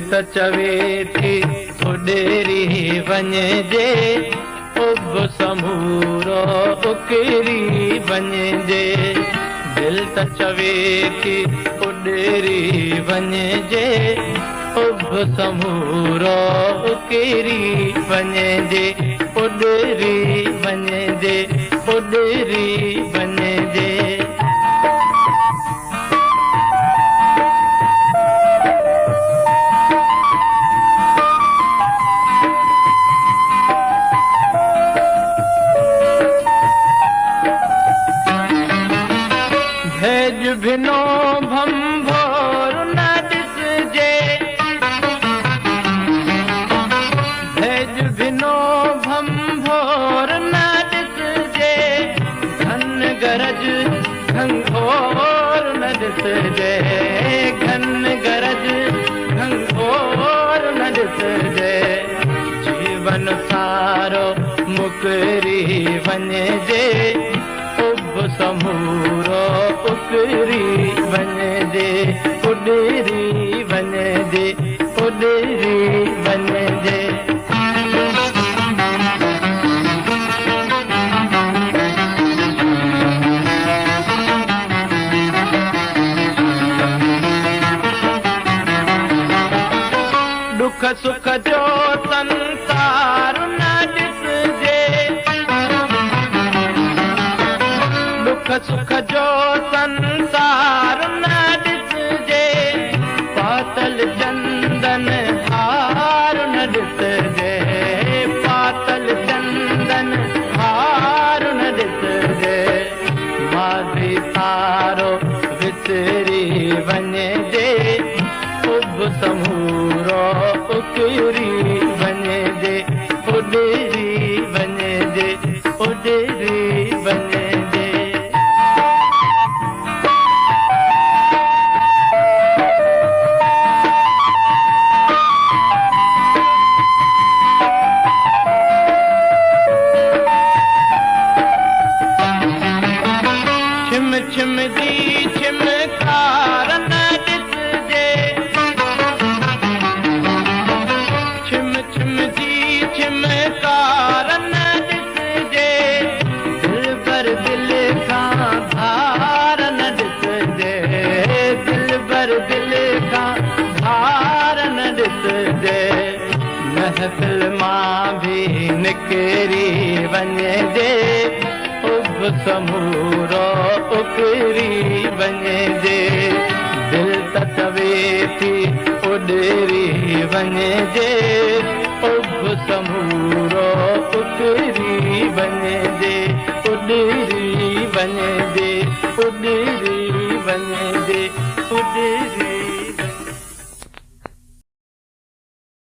त चवे थी उॾेरी वञिजे उब समूरो उकिरी वञिजे दिलि त चवे थी उॾेरी वञिजे उब समूरो उकिरी वञिजे उॾेरी वञिजे उॾेरी वञिजे भेज भिनो भंभोर न ॾिसजे भेज भिनो भंभोर न ॾिसजे घन गरज घंघोर न ॾिसजे घन गरज घंघोर न ॾिसजे जीवन सारो मुकरी वञिजे उब समूरो उकिरी वञिजे उॾेरी वञिजे उॾेरी वञिजे दुख सुख जो संसार न ॾिसजे दुख सुख जो संसार न ॾिसजे पातल चंदन हार न ॾिसजे पातल चंदन हार न ॾिसजे माधी तारो विसरी वञिजे उब समूरो उकिरी वञिजे उॾेरी वञिजे उॾेरी वञिजे छिम जी छिमकार न ॾिसजे छिम जी छिमकार न ॾिसजे दिलि भर दिलि खां धार न ॾिसजे दिलि भर दिलि खां धार न ॾिसजे महफ़िल मां बि निकिरी वञिजे उब समूरो उकिरी वञिजे दिलि त चवे थी उॾेरी वञिजे